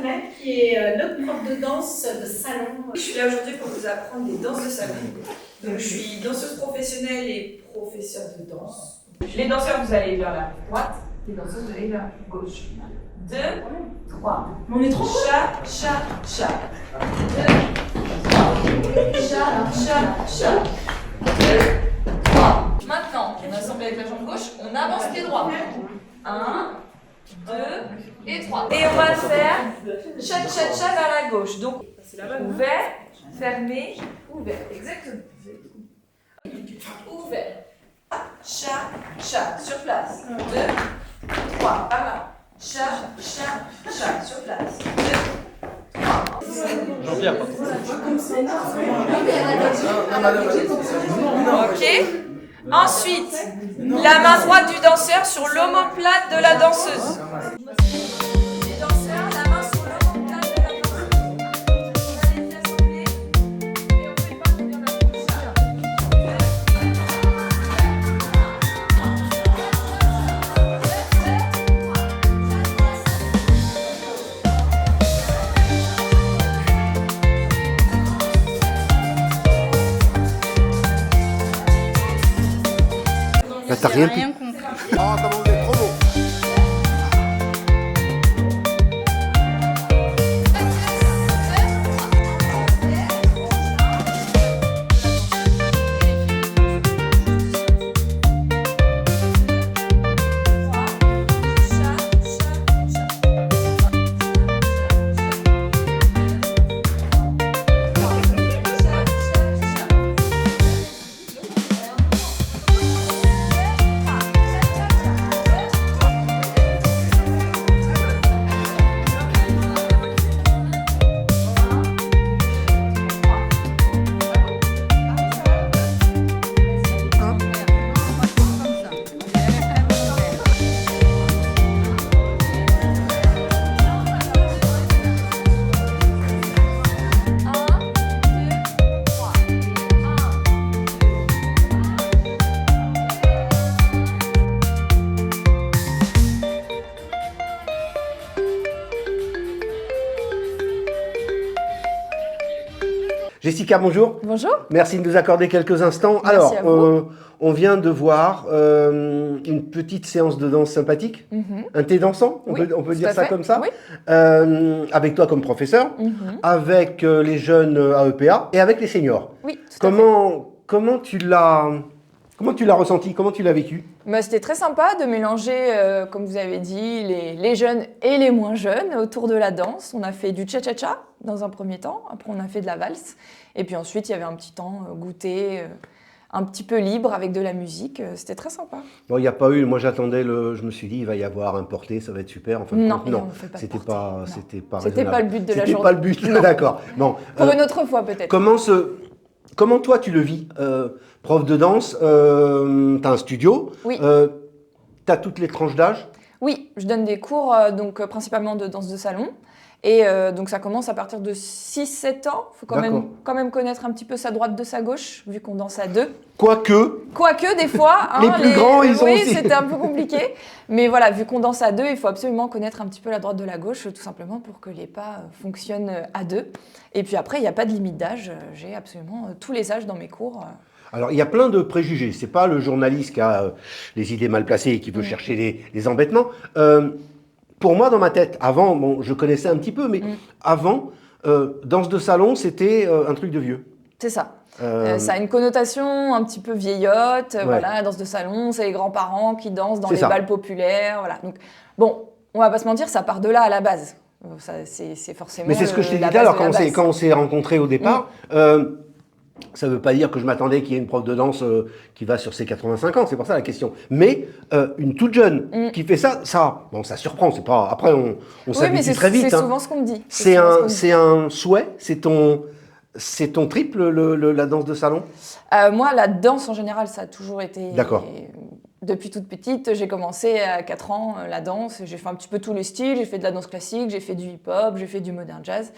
Cornet, qui est notre prof de danse de salon. Je suis là aujourd'hui pour vous apprendre des danses de salon. Donc, je suis danseuse professionnelle et professeure de danse. Les danseurs, vous allez vers la droite. Les danseuses, vous allez vers la gauche. 2, 3. On est trop cool. Cha, cha, cha. 2, 3. Cha, cha, cha. 2, 3. Maintenant, on assemble avec la jambe gauche, on avance pied droit. 1, 2 et 3. Et on va le faire cha, cha, cha vers la gauche. Donc, ouvert, fermé, ouvert. Exactement. Ouvert. Cha, cha, sur place. 2, 3, par là. Cha, cha, cha, sur place. 2, 3. Jean-Pierre, Ok. Ensuite, la main droite du danseur sur l'omoplate de la danseuse. Les danseurs, la main sur l'omoplate de la danseuse. On a les pieds soulevés et on fait pas venir la bouche. Là, t'as rien Rien pu. compris. Ah, comment vous êtes trop beau. Jessica, bonjour. Bonjour. Merci de nous accorder quelques instants. Merci à vous. On vient de voir une petite séance de danse sympathique, un thé dansant, on Oui, peut tout dire à ça fait. comme ça, Oui. avec toi comme professeur, avec les jeunes AEPA et avec les seniors. Oui, tout à fait. Comment tu l'as ressenti, comment tu l'as vécu? Bah, c'était très sympa de mélanger, comme vous avez dit, les jeunes et les moins jeunes autour de la danse. On a fait du cha-cha-cha dans un premier temps, après on a fait de la valse. Et puis ensuite, il y avait un petit temps goûter, un petit peu libre avec de la musique. C'était très sympa. Bon, il n'y a pas eu, moi j'attendais, je me suis dit, il va y avoir un porté, ça va être super. Enfin, Non, non, on fait pas de c'était porté. pas, Non. c'était pas C'était raisonnable. pas le but de la C'était journée. pas le but, Non. d'accord. Bon, Pour une autre fois peut-être. comment toi tu le vis, prof de danse, t'as un studio, Oui. t'as toutes les tranches d'âge. Oui, je donne des cours principalement de danse de salon. Et donc ça commence à partir de 6-7 ans. Il faut quand même connaître un petit peu sa droite de sa gauche, vu qu'on danse à deux. Quoique, Des fois, hein, les plus grands, ils ont oui, aussi. c'était un peu compliqué. Mais voilà, vu qu'on danse à deux, il faut absolument connaître un petit peu la droite de la gauche, tout simplement pour que les pas fonctionnent à deux. Et puis après, il n'y a pas de limite d'âge. J'ai absolument tous les âges dans mes cours. Alors, il y a plein de préjugés. C'est pas le journaliste qui a les idées mal placées et qui veut chercher les embêtements. Pour moi, dans ma tête, avant, bon, je connaissais un petit peu, mais avant, danse de salon, c'était un truc de vieux. C'est ça. Ça a une connotation un petit peu vieillotte. Ouais. Voilà, la danse de salon, c'est les grands-parents qui dansent dans C'est les ça. bals populaires. Voilà. Donc, bon, on va pas se mentir, ça part de là à la base. C'est forcément. Mais c'est ce que je t'ai dit la là, base alors de la base. quand on s'est rencontrés au départ. Ça ne veut pas dire que je m'attendais qu'il y ait une prof de danse qui va sur ses 85 ans, c'est pour ça la question. Mais une toute jeune qui fait ça, bon, ça surprend. C'est pas. Après, on Oui, mais s'habitue très vite. c'est hein. souvent ce qu'on me dit. C'est un souhait. C'est ton triple la danse de salon. Moi, la danse en général, ça a toujours été. D'accord. Depuis toute petite, j'ai commencé à 4 ans la danse. J'ai fait un petit peu tous les styles. J'ai fait de la danse classique, j'ai fait du hip-hop, j'ai fait du modern jazz.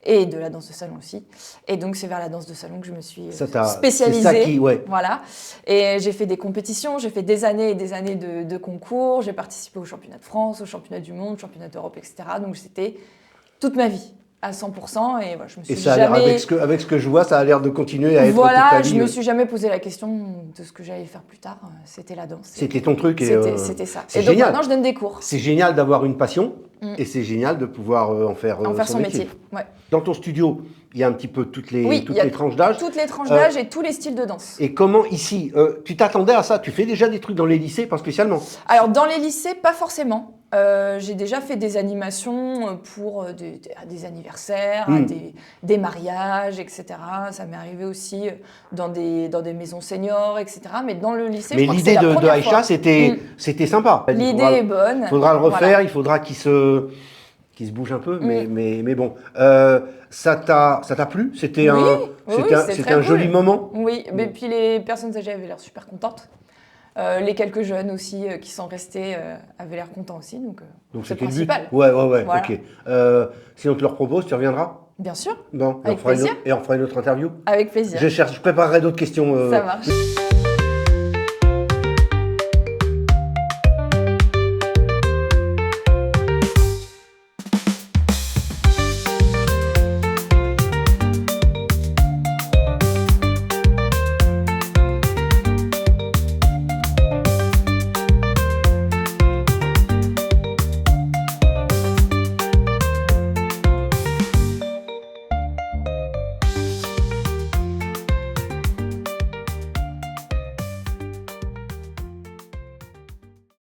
Et de la danse de salon aussi. Et donc, c'est vers la danse de salon que je me suis spécialisée. C'est ça ouais. Voilà. Et j'ai fait des compétitions, j'ai fait des années et des années de concours. J'ai participé au championnat de France, au championnat du monde, au championnat d'Europe, etc. Donc, c'était toute ma vie, à 100%. Et voilà, je me suis Et ça a l'air, jamais... avec ce que je vois, ça a l'air de continuer à être toute Voilà, ta vie. je me suis jamais posé la question de ce que j'allais faire plus tard. C'était la danse. C'était ton truc. C'était ça. C'est Et donc génial. maintenant, je donne des cours. C'est génial d'avoir une passion Mm. et c'est génial de pouvoir en faire Son métier. Ouais. Dans ton studio, il y a un petit peu toutes les, Oui, toutes il y a les tranches d'âge. Toutes les tranches d'âge et tous les styles de danse. Et comment ici, tu t'attendais à ça? Tu fais déjà des trucs dans les lycées, pas spécialement? Alors, dans les lycées, pas forcément. J'ai déjà fait des animations pour des anniversaires, des mariages, etc. Ça m'est arrivé aussi dans des maisons seniors, etc. Mais dans le lycée, Mais je crois que l'idée c'est la de première Aïcha, fois. c'était sympa. L'idée est bonne. Il faudra le refaire, Voilà. il faudra qu'il se bouge un peu, mais bon. Ça t'a plu? C'était Oui, c'était très un cool. joli moment? Oui, et puis les personnes âgées avaient l'air super contentes. Les quelques jeunes aussi qui sont restés avaient l'air contents aussi, donc c'est c'était le but. principal. Ouais, Voilà. ok. Si on te le repropose, tu reviendras? Bien sûr, Bon, Avec plaisir. et on fera une autre interview. avec plaisir. Je préparerai d'autres questions. Ça marche.